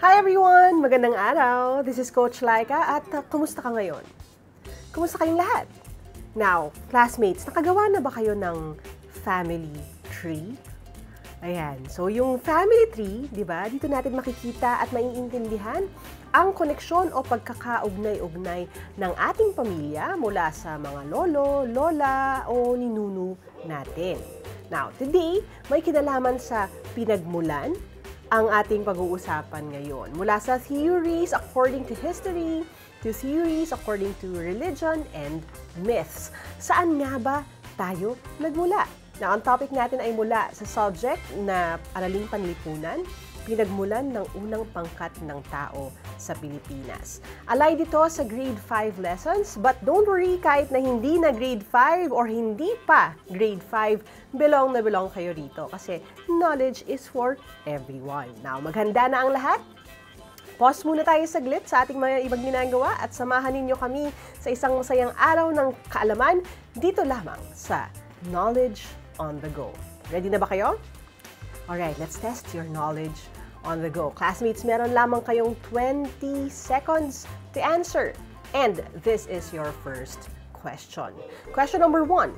Hi everyone! Magandang araw! This is Coach Laika at kumusta ka ngayon? Kumusta kayong lahat? Now, classmates, nakagawa na ba kayo ng family tree? Ayan. So, yung family tree, di ba, dito natin makikita at maiintindihan ang koneksyon o pagkakaugnay-ugnay ng ating pamilya mula sa mga lolo, lola o ninuno natin. Now, today, may kinalaman sa pinagmulan ang ating pag-uusapan ngayon. Mula sa theories according to history, to theories according to religion and myths. Saan nga ba tayo nagmula? Now, ang topic natin ay mula sa subject na araling panlipunan, pinagmulan ng unang pangkat ng tao sa Pilipinas. Alay dito sa grade 5 lessons, but don't worry, kahit na hindi na grade 5 or hindi pa grade 5, belong na belong kayo rito kasi knowledge is for everyone. Now, maghanda na ang lahat? Pause muna tayo saglit sa ating mga ibang ginagawa at samahan ninyo kami sa isang masayang araw ng kaalaman dito lamang sa Knowledge on the Go. Ready na ba kayo? Alright, let's test your knowledge on the go. Classmates, meron lamang kayong 20 seconds to answer. And this is your first question. Question number 1.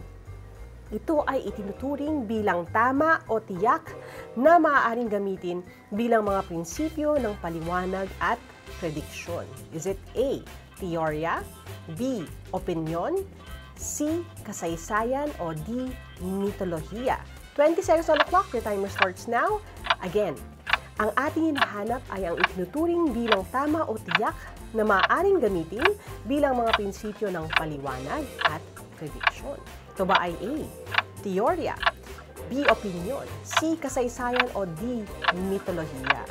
Ito ay itinuturing bilang tama o tiyak na maaaring gamitin bilang mga prinsipyo ng paliwanag at prediksyon. Is it A, teorya, B, opinyon, C, kasaysayan, o D, mitolohiya? 20 seconds on the clock. Your timer starts now. Again, ang ating hinahanap ay ang itinuturing bilang tama o tiyak na maaaring gamitin bilang mga prinsipyo ng paliwanag at prediksyon. Ito ba ay A, teorya, B, opinyon, C, kasaysayan, o D, mitolohiya?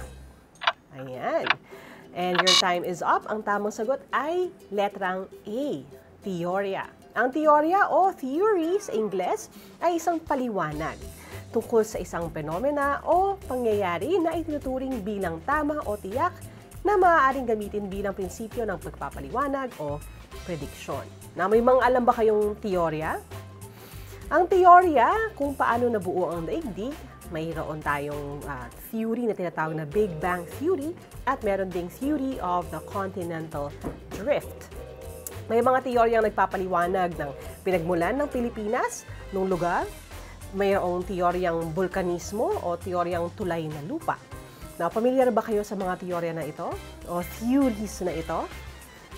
Ayan. And your time is up. Ang tamang sagot ay letrang A, teorya. Ang teorya o theory sa Ingles ay isang paliwanag tungkol sa isang penomena o pangyayari na itinuturing bilang tama o tiyak na maaaring gamitin bilang prinsipyo ng pagpapaliwanag o prediksyon. Na may mga alam ba kayong teorya? Ang teorya, kung paano nabuo ang daigdig, mayroon tayong theory na tinatawag na Big Bang Theory at meron ding theory of the continental drift. May mga teoryang nagpapaliwanag ng pinagmulan ng Pilipinas nung lugar. Mayroong teoryang vulkanismo o teoryang tulay na lupa. Now, pamilyar ba kayo sa mga teorya na ito? O theories na ito?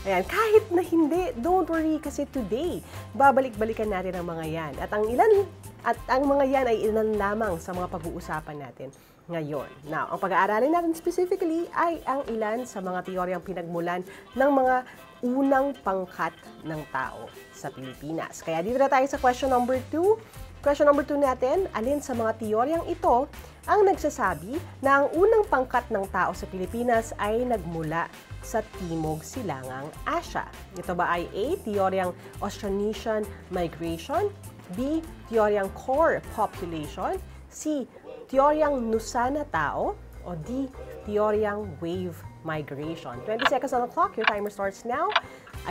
Ayan, kahit na hindi, don't worry kasi today, babalik-balikan natin ang mga yan. At ang mga yan ay ilan lamang sa mga pag-uusapan natin ngayon. Now, ang pag-aaralin natin specifically ay ang ilan sa mga teoryang pinagmulan ng mga unang pangkat ng tao sa Pilipinas. Kaya dito na tayo sa question number 2. Question number 2 natin, alin sa mga teoryang ito ang nagsasabi na ang unang pangkat ng tao sa Pilipinas ay nagmula sa Timog Silangang Asya? Ito ba ay A, teoryang Austronesian migration, B, teoryang core population, C, teoryang Nusana tao, o D, teoryang wave migration? 20 seconds on the clock. Your timer starts now.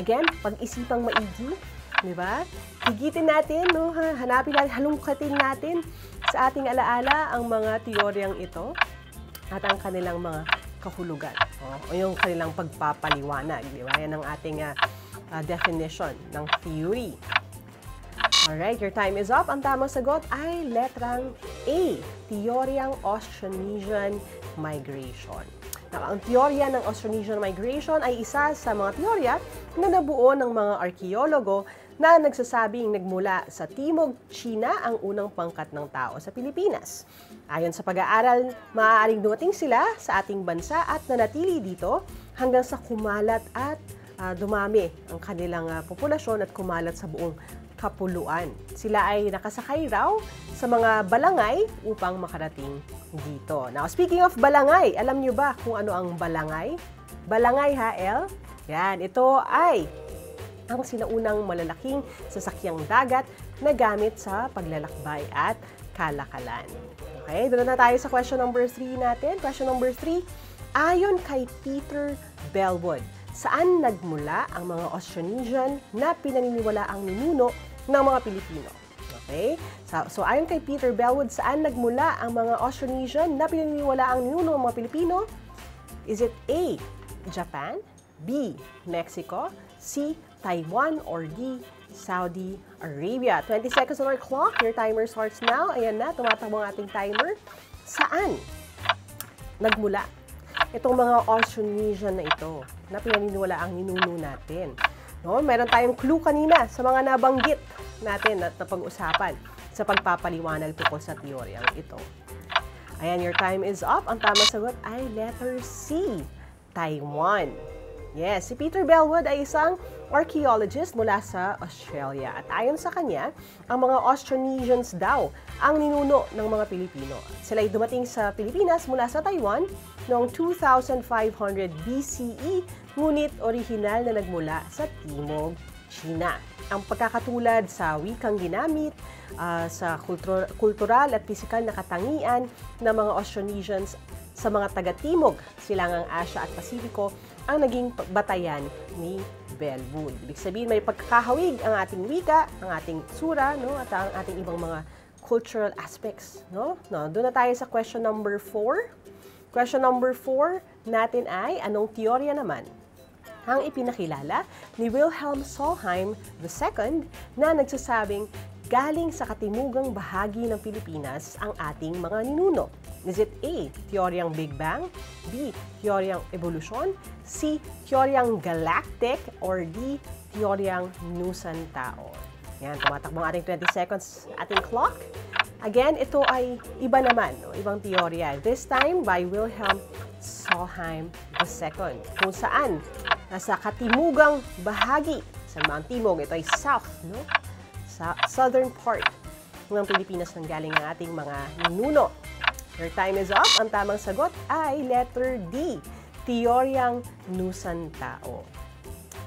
Again, pag-isipang maigi, di ba? Higitin natin, no? Hanapin natin, halungkatin natin sa ating alaala ang mga teoryang ito at ang kanilang mga kahulugan. O yung kanilang pagpapaliwanag, di ba? Yan ang ating definition ng theory. Alright, your time is up. Ang tamang sagot ay letrang A, teoryang Austronesian migration. Now, ang teorya ng Austronesian migration ay isa sa mga teorya na nabuo ng mga arkeologo na nagsasabing nagmula sa Timog China ang unang pangkat ng tao sa Pilipinas. Ayon sa pag-aaral, maaaring dumating sila sa ating bansa at nanatili dito hanggang sa kumalat at dumami ang kanilang populasyon at kumalat sa buong kapuluan. Sila ay nakasakay raw sa mga balangay upang makarating dito. Now, speaking of balangay, alam nyo ba kung ano ang balangay? Balangay ha, El? Yan, ito ay ang sinaunang malalaking sasakyang dagat na gamit sa paglalakbay at kalakalan. Okay, doon na tayo sa question number 3 natin. Question number 3, ayon kay Peter Bellwood, saan nagmula ang mga Austronesian na pinaniniwala ang ninuno ng mga Pilipino? Okay? So ayon kay Peter Bellwood, saan nagmula ang mga Austronesian na pinaniniwala ang ninuno ng mga Pilipino? Is it A, Japan, B, Mexico, C, Taiwan, or D, Saudi Arabia? 20 seconds on our clock. Your timer starts now. Ayan na, tumatakbo ang ating timer. Saan nagmula itong mga Austronesian na ito na pinaniniwala ang ninuno natin? No, meron tayong clue kanina sa mga nabanggit natin at napag-usapan sa pagpapaliwanag tungkol sa teoryang ito. Ayan, your time is up. Ang tamang sagot ay letter C, Taiwan. Yes, si Peter Bellwood ay isang archaeologist mula sa Australia. At ayon sa kanya, ang mga Austronesians daw ang ninuno ng mga Pilipino. Sila ay dumating sa Pilipinas mula sa Taiwan noong 2500 BCE, ngunit orihinal na nagmula sa Timog China. Ang pagkakatulad sa wikang ginamit, sa kultural at pisikal na katangian ng mga Austronesians sa mga taga-timog, silangang Asya at Pasifiko, ang naging batayan ni Bellwood. Ibig sabihin, may pagkakahawig ang ating wika, ang ating sura, no, at ang ating ibang mga cultural aspects. No? Doon na tayo sa question number 4. Question number 4 natin ay, anong teorya naman ang ipinakilala ni Wilhelm Solheim II na nagsasabing galing sa katimugang bahagi ng Pilipinas ang ating mga ninuno? Is it A, teoryang Big Bang, B, teoryang evolusyon, C, teoryang galactic, or D, teoryang nusantao? Yan, tumatakbo ang ating 20 seconds ating clock. Again, ito ay iba naman, no? Ibang teorya. This time by Wilhelm Solheim II, kung saan nasa katimugang bahagi sa Mount Timog, ito ay south, no? Sa southern part ng Pilipinas nang galing ang ating mga ninuno. Your time is up. Ang tamang sagot ay letter D, teoryang nusantao.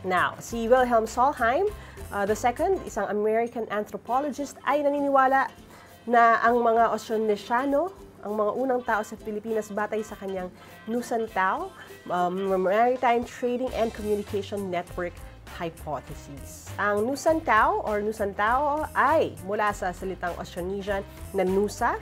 Now, si Wilhelm Solheim II, isang American anthropologist, ay naniniwala na ang mga Austronesiano, ang mga unang tao sa Pilipinas batay sa kanyang Nusantao, Maritime Trading and Communication Network hypothesis. Ang Nusantao or Nusantao ay mula sa salitang Austronesian na Nusa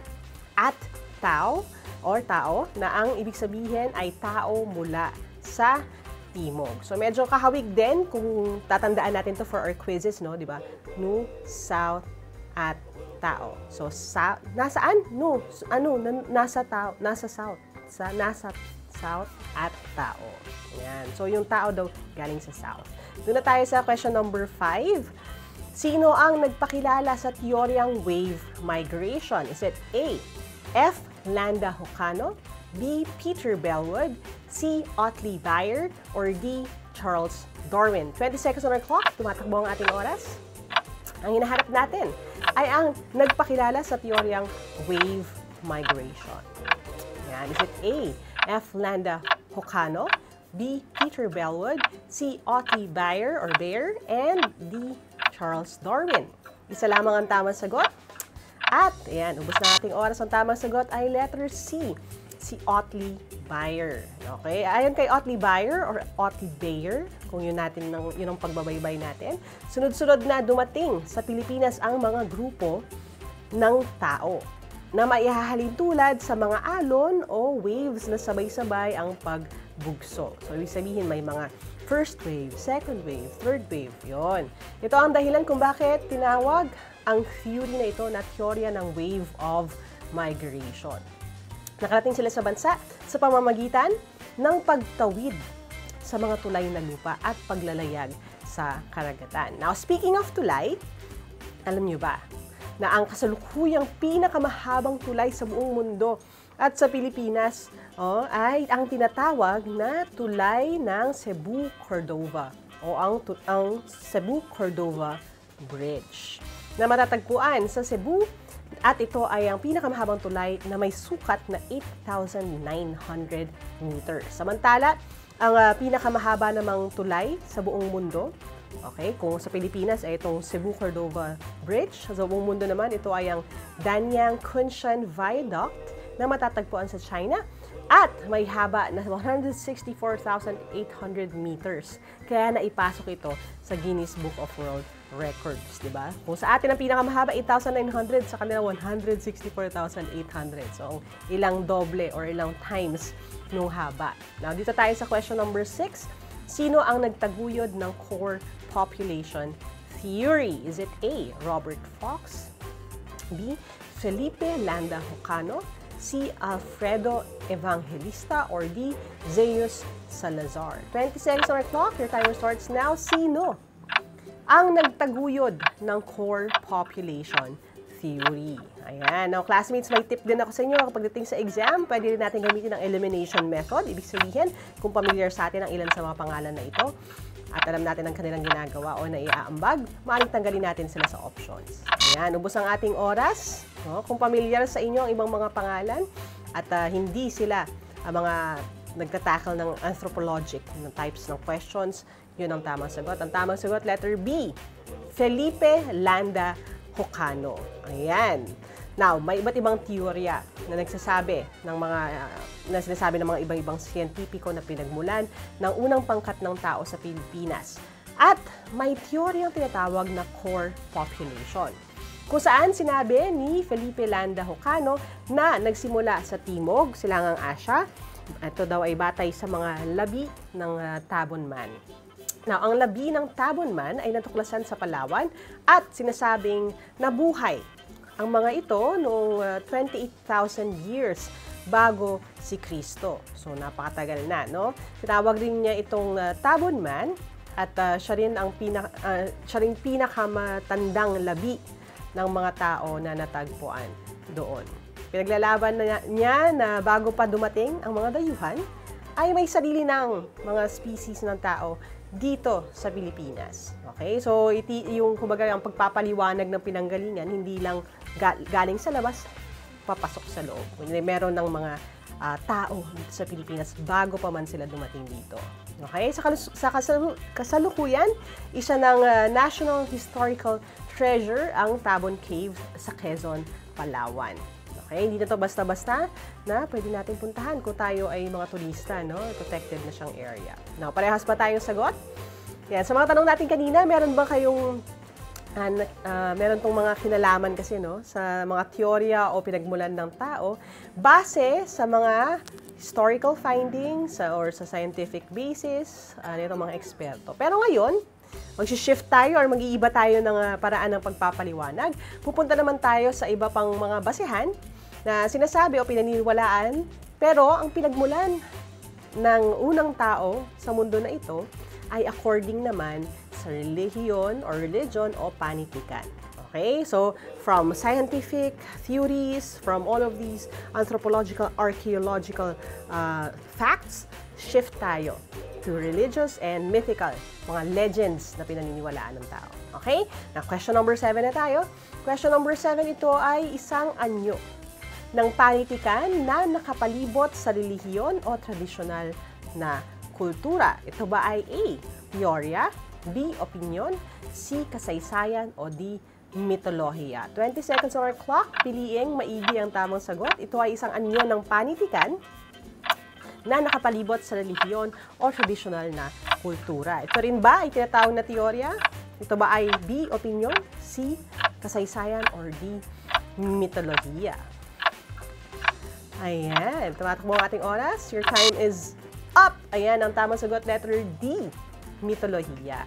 at Tao or tao, na ang ibig sabihin ay tao mula sa Timog. So medyo kahawig din kung tatandaan natin to for our quizzes, no, di ba? Nu, South, at tao. So nasaan? No, nasa tao, nasa South. Nasa South at tao. Yan. So yung tao daw galing sa South. Doon na tayo sa question number 5. Sino ang nagpakilala sa teoryang wave migration? Is it A, F. Landa Hocano, B. Peter Bellwood, C. Otley Beyer, or D. Charles Darwin? 20 seconds on our clock. Tumatakbo ang ating oras. Ang hinahanap natin ay ang nagpakilala sa teoryang wave migration. Yan. Is it A, F. Landa Hocano, B. Peter Bellwood, C. Otley Beyer or Beyer, and D. Charles Darwin? Isa lamang ang tamang sagot. At, ayan, ubos na ating oras. Ang tamang sagot ay letter C, si Otley Beyer. Okay? Ayon kay Otley Beyer or Otley Beyer, kung yun ang pagbabaybay natin, sunod-sunod na dumating sa Pilipinas ang mga grupo ng tao na maihahalin tulad sa mga alon o waves na sabay-sabay ang pagbugso. So, ibig sabihin may mga first wave, second wave, third wave. Yon. Ito ang dahilan kung bakit tinawag ang theory na ito na teorya ng wave of migration. Nakarating sila sa bansa sa pamamagitan ng pagtawid sa mga tulay na lupa at paglalayag sa karagatan. Now, speaking of tulay, alam niyo ba na ang kasalukuyang pinakamahabang tulay sa buong mundo at sa Pilipinas ay ang tinatawag na tulay ng Cebu-Cordova o ang Cebu-Cordova Bridge na matatagpuan sa Cebu, at ito ay ang pinakamahabang tulay na may sukat na 8,900 meters. Samantala, ang pinakamahaba namang tulay sa buong mundo, okay, kung sa Pilipinas ay itong Cebu-Cordova Bridge, sa buong mundo naman ito ay ang Danyang-Kunshan Viaduct na matatagpuan sa China at may haba na 164,800 meters. Kaya naipasok ito sa Guinness Book of World records, di ba? Kung sa atin ang pinakamahaba, 8,900, sa kanila 164,800. So, ilang doble or ilang times nung haba. Now, dito tayo sa question number 6. Sino ang nagtaguyod ng core population theory? Is it A, Robert Fox, B, Felipe Landa Jocano, C, Alfredo Evangelista, or D, Zeus Salazar? 20 seconds on our clock. Your timer starts now. Sino ang nagtaguyod ng core population theory? Ayan. Now, classmates, may tip din ako sa inyo. Kapag dating sa exam, pwede rin natin gamitin ang elimination method. Ibig sabihin, kung familiar sa atin ang ilan sa mga pangalan na ito, at alam natin ang kanilang ginagawa o naiaambag, maaaring tanggalin natin sila sa options. Ayan, ubos ang ating oras. No? Kung familiar sa inyo ang ibang mga pangalan at hindi sila mga nagtatackle ng anthropologic ng types ng questions, yun ang tamang sagot. Ang tamang sagot, letter B, Felipe Landa Jocano. Ayan. Now, may iba't ibang teorya na nagsasabi ng mga na sinasabi ng mga ibang-ibang siyentipiko na pinagmulan ng unang pangkat ng tao sa Pilipinas. At may teoryang tinatawag na core population, kung saan sinabi ni Felipe Landa Jocano na nagsimula sa Timog, Silangang Asya. Ito daw ay batay sa mga labi ng Tabunman. Now, ang labi ng Tabunman ay natuklasan sa Palawan at sinasabing nabuhay ang mga ito noong 28,000 years bago si Kristo. So, napakatagal na, no? Tinawag rin niya itong Tabunman at siya rin pinakamatandang labi ng mga tao na natagpuan doon. Pinaglalaban niya na bago pa dumating ang mga dayuhan, ay may sarili ng mga species ng tao dito sa Pilipinas. Okay? So, yung kumbaga ang pagpapaliwanag ng pinanggalingan, hindi lang galing sa labas, papasok sa loob. Meron ng mga tao dito sa Pilipinas bago pa man sila dumating dito. Okay? Sa kasalukuyan, isa ng National Historical Treasure ang Tabon Cave sa Quezon, Palawan. Okay, hindi na to basta-basta na pwede natin puntahan kung tayo ay mga turista, no? Protected na siyang area. Now, parehas pa tayong sagot? Yan, sa mga tanong natin kanina, meron ba kayong meron tong mga kinalaman kasi, no, sa mga teorya o pinagmulan ng tao base sa mga historical findings or sa scientific basis nitong mga eksperto. Pero ngayon, mag-shift tayo or mag-iiba tayo ng paraan ng pagpapaliwanag. Pupunta naman tayo sa iba pang mga basehan na sinasabi o pinaniniwalaan, pero ang pinagmulan ng unang tao sa mundo na ito ay according naman sa relihiyon or religion o panitikan. Okay? So, from scientific theories, from all of these anthropological, archaeological facts, shift tayo to religious and mythical, mga legends na pinaniniwalaan ng tao. Okay? Now, question number 7 na tayo. Question number 7, ito ay isang anyo ng panitikan na nakapalibot sa relihiyon o tradisyonal na kultura. Ito ba ay A, teorya, B, opinyon, C, kasaysayan, o D, mitolohiya? 20 seconds on our clock. Piliing maigi ang tamang sagot. Ito ay isang anyo ng panitikan na nakapalibot sa relihiyon o tradisyonal na kultura. Ito rin ba ay tinatawag na teorya? Ito ba ay B, opinyon, C, kasaysayan, or D, mitolohiya? Ayan, tumatakbo ang ating oras. Your time is up. Ayan, ang tamang sagot, letter D, mitolohiya.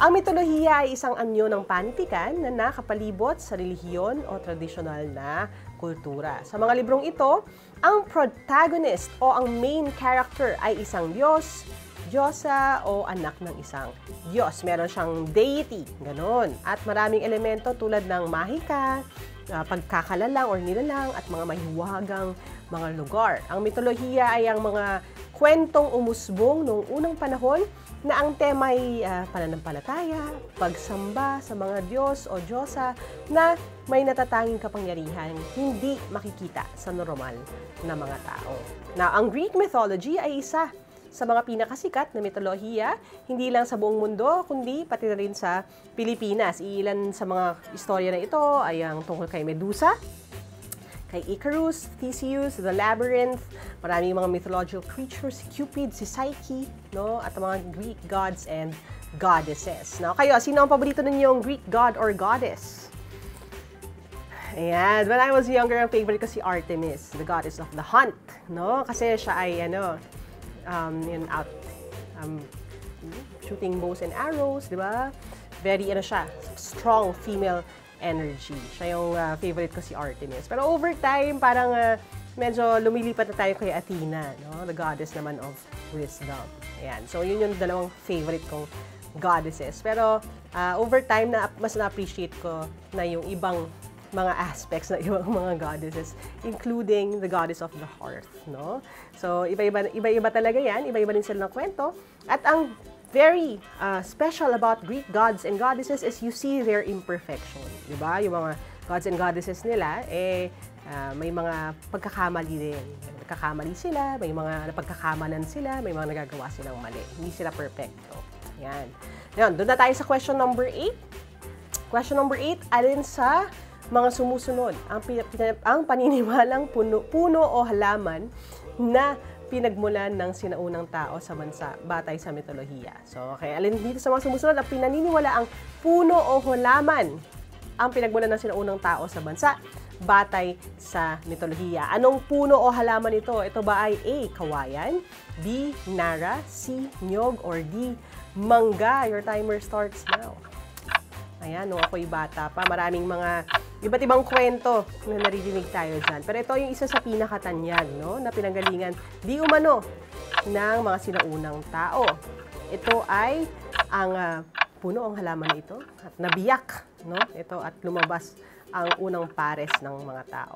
Ang mitolohiya ay isang anyo ng panitikan na nakapalibot sa relihiyon o tradisyonal na kultura. Sa mga librong ito, ang protagonist o ang main character ay isang Diyos, Diyosa o anak ng isang Diyos. Meron siyang deity, ganon. At maraming elemento tulad ng mahika, pagkakalalang or nilalang at mga mahiwagang mga lugar. Ang mitolohiya ay ang mga kwentong umusbong noong unang panahon na ang tema ay pananampalataya, pagsamba sa mga Diyos o Diyosa na may natatanging kapangyarihan hindi makikita sa normal na mga tao. Now, ang Greek mythology ay isa sa mga pinakasikat na mitolohiya, hindi lang sa buong mundo, kundi pati na rin sa Pilipinas. Ilan sa mga istorya na ito ay ang tungkol kay Medusa, kay Icarus, Theseus, the Labyrinth, maraming mga mythological creatures, si Cupid, si Psyche, no? At mga Greek gods and goddesses. Now, kayo, sino ang paborito ninyong Greek god or goddess? Ayan, when I was younger, ang favorite ko si Artemis, the goddess of the hunt, no? Kasi siya ay, out shooting bows and arrows, di ba? Very, siya, strong female energy. Siya yung favorite ko si Artemis. Pero over time, parang medyo lumilipat na tayo kay Athena, no? The goddess naman of wisdom. Ayan, so yun yung dalawang favorite kong goddesses. Pero over time, mas na-appreciate ko na yung ibang mga aspects ng ibang mga goddesses, including the goddess of the hearth, no? So, iba-iba talaga yan, iba-iba din sila ng kwento. At ang very special about Greek gods and goddesses is you see their imperfection, di ba? Yung mga gods and goddesses nila, may mga pagkakamali din. Nagkakamali sila, may mga napagkakamalan sila, may mga nagagawa silang mali. Hindi sila perfecto. Yan. Ngayon, doon na tayo sa question number 8. Question number 8, alin sa mga sumusunod ang paniniwalang puno o halaman na pinagmulan ng sinaunang tao sa bansa batay sa mitolohiya. So, okay, alin dito sa mga sumusunod ang pinaniniwala ang puno o halaman ang pinagmulan ng sinaunang tao sa bansa batay sa mitolohiya. Anong puno o halaman ito? Ito ba ay A, kawayan, B, nara, C, nyog, or D, mangga? Your timer starts now. Ayan, nung ako'y bata pa, maraming mga iba't ibang kwento na naririnig tayo dyan. Pero ito yung isa sa pinakatanyag, no, na pinanggalingan di umano ng mga sinaunang tao. Ito ay ang puno ang halaman na ito at nabiyak, no, ito at lumabas ang unang pares ng mga tao.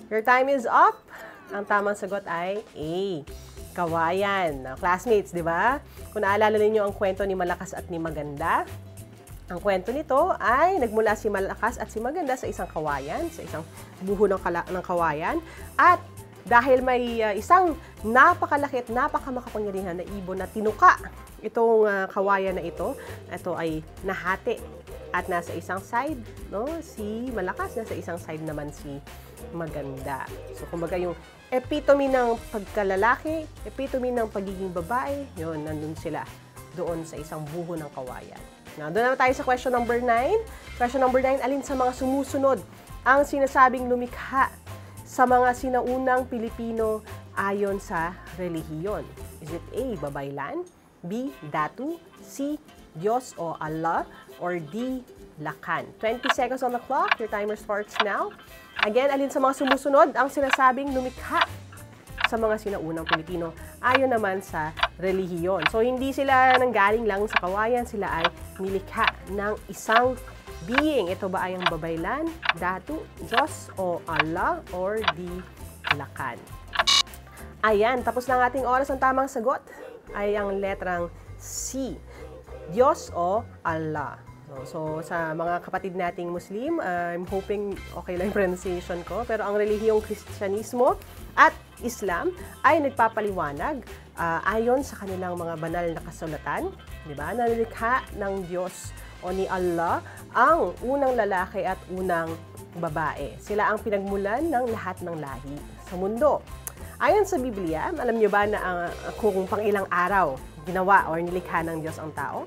Your time is up. Ang tamang sagot ay A, kawayan. Classmates, di ba? Kung naalala ninyo ang kwento ni Malakas at ni Maganda, ang kwento nito ay nagmula si Malakas at si Maganda sa isang kawayan, sa isang buho ng kawayan. At dahil may isang napakalaki at napakamakapangyarihan na ibon na tinuka itong kawayan na ito ay nahati. At nasa isang side, no, si Malakas, nasa isang side naman si Maganda. So, kumbaga yung epitome ng pagkalalaki, epitome ng pagiging babae, yun, nandun sila doon sa isang buho ng kawayan. Now, doon na tayo sa question number 9. Question number 9, alin sa mga sumusunod ang sinasabing lumikha sa mga sinaunang Pilipino ayon sa relihiyon? Is it A, babaylan, B, datu, C, Diyos o Allah, or D, lakan? 20 seconds on the clock. Your timer starts now. Again, alin sa mga sumusunod ang sinasabing lumikha sa mga sinaunang Pilipino ayon naman sa relihiyon? So, hindi sila nanggaling lang sa kawayan, sila ay nilikha ng isang being. Ito ba ay ang babaylan, datu, Diyos o Allah, or D, lakan? Ayan, tapos na ang ating oras. Ang tamang sagot ay ang letrang C, Diyos o Allah. So, sa mga kapatid nating Muslim, I'm hoping okay lang yung pronunciation ko, pero ang relihiyong Kristyanismo at Islam ay nagpapaliwanag ayon sa kanilang mga banal na kasulatan, di ba? Nalikha ng Diyos o ni Allah ang unang lalaki at unang babae. Sila ang pinagmulan ng lahat ng lahi sa mundo. Ayon sa Biblia, alam niyo ba na kung pang-ilang araw ginawa o nilikha ng Diyos ang tao?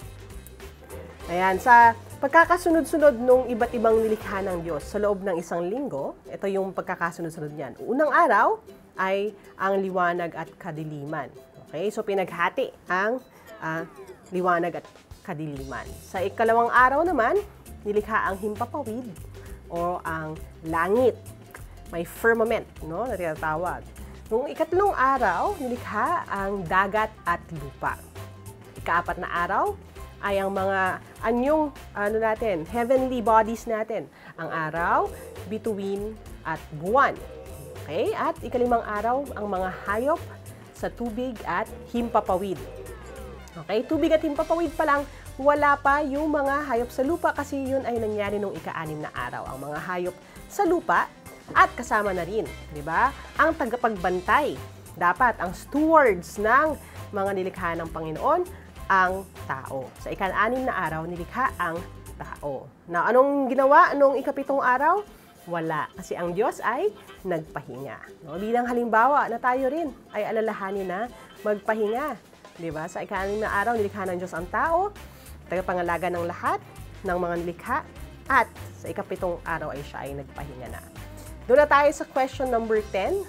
Ayan, sa pagkakasunod-sunod nung iba't ibang nilikha ng Diyos sa loob ng isang linggo, ito yung pagkakasunod-sunod niyan. Unang araw ay ang liwanag at kadiliman. Okay, so pinaghati ang liwanag at kadiliman. Sa ikalawang araw naman, nilikha ang himpapawid o ang langit. May firmament, no, na tinatawag. Nung ikatlong araw, nilikha ang dagat at lupa. Ikaapat na araw ay ang mga anyong heavenly bodies natin. Ang araw, bituin at buwan. Okay? At ikalimang araw, ang mga hayop sa tubig at himpapawid. Okay? Tubig at himpapawid pa lang, wala pa yung mga hayop sa lupa kasi yun ay nangyari nung ika-6 na araw. Ang mga hayop sa lupa at kasama na rin, di ba? Ang tagapagbantay, dapat ang stewards ng mga nilikha ng Panginoon, ang tao. Sa ika-6 na araw, nilikha ang tao. Na anong ginawa nung ika-7 araw? Wala. Kasi ang Diyos ay nagpahinga. No? Bilang halimbawa na tayo rin ay alalahanin na magpahinga. Diba? Sa ika-6 na araw, nilikha ng Diyos ang tao. tagapangalaga ng lahat ng mga nilikha, at sa ikapitong araw ay siya ay nagpahinga na. Doon na tayo sa question number 10.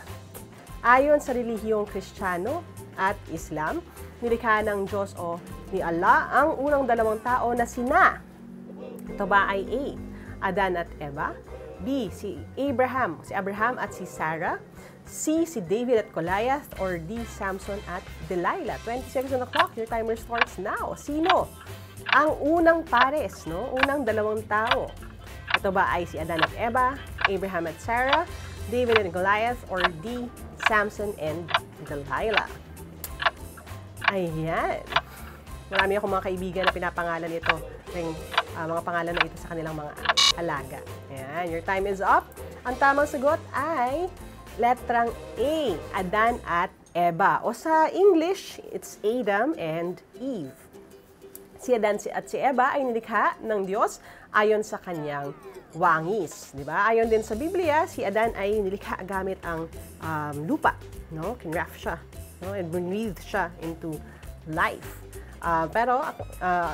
Ayon sa relihiyong Kristiyano at Islam, nilikha ng Diyos o ni Allah ang unang dalawang tao na sina. Ito ba ay A, Adan at Eva, B, si Abraham at si Sarah, C, si David at Goliath, or D, Samson at Delilah. 20 seconds on the clock, your timer starts now. Sino ang unang pares, no? Unang dalawang tao? Ito ba ay si Adan at Eva, Abraham at Sarah, David and Goliath, or D, Samson and Delilah? Ayan. Marami akong mga kaibigan na pinapangalan ito. Mga pangalan na ito sa kanilang mga alaga. Ayan, your time is up. Ang tamang sagot ay letrang A, Adan at Eva. O sa English, it's Adam and Eve. Si Adan at si Eva ay nilikha ng Diyos ayon sa kanyang wangis. Diba? Ayon din sa Biblia, si Adan ay nilikha gamit ang lupa. No? Kinraft siya. No? And breathed siya into life. Pero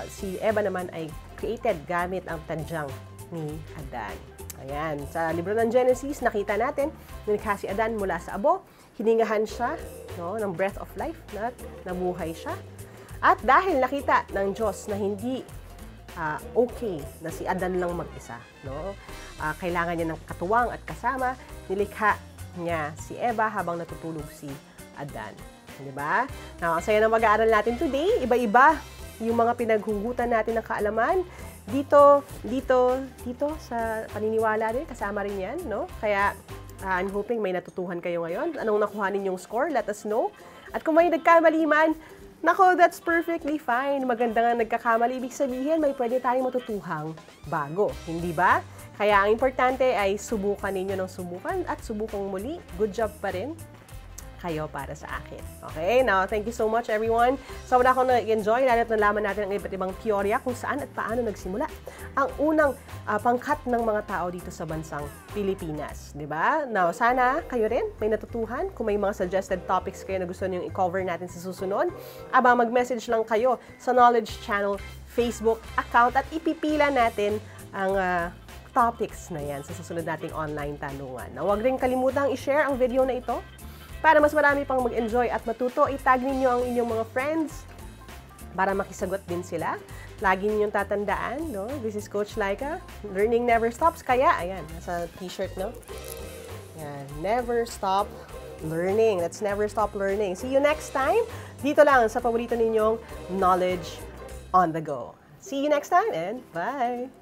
si Eva naman ay created gamit ang tadyang ni Adan. Ayan. Sa libro ng Genesis, nakita natin, nilikha si Adan mula sa abo, hiningahan siya, no, ng breath of life, nabuhay siya. At dahil nakita ng Diyos na hindi okay na si Adan lang mag-isa, no, kailangan niya ng katuwang at kasama, nilikha niya si Eva habang natutulog si Adan. Diba? Now, ang saya ng mag-aaral natin today, iba-iba yung mga pinaghugutan natin ng kaalaman. Dito sa paniniwala rin, kasama rin yan, no? Kaya, I'm hoping may natutuhan kayo ngayon. Anong nakuha ninyong score? Let us know. At kung may nagkamali man, nako, that's perfectly fine. Maganda nga nagkakamali. Ibig sabihin, may pwede tayong matutuhang bago. Hindi ba? Kaya ang importante ay subukan ninyo ng subukan at subukang muli. Good job pa rin kayo para sa akin. Okay? Now, thank you so much, everyone. Sobra akong nag-enjoy, lalo't nalaman natin ang iba't ibang teorya kung saan at paano nagsimula ang unang pangkat ng mga tao dito sa bansang Pilipinas. Diba? Now, sana kayo rin may natutuhan. Kung may mga suggested topics kayo na gusto nyo i-cover natin sa susunod, mag-message lang kayo sa Knowledge Channel Facebook account at ipipila natin ang topics na yan sa susunod nating online tanungan. Now, huwag rin kalimutang i-share ang video na ito. Para mas marami pang mag-enjoy at matuto, itag ninyo ang inyong mga friends para makisagot din sila. Lagi ninyong tatandaan, no? This is Coach Laika. Learning never stops. Kaya, ayan, nasa t-shirt, no? Ayan, never stop learning. Let's never stop learning. See you next time. Dito lang sa paborito ninyong Knowledge on the Go. See you next time and bye!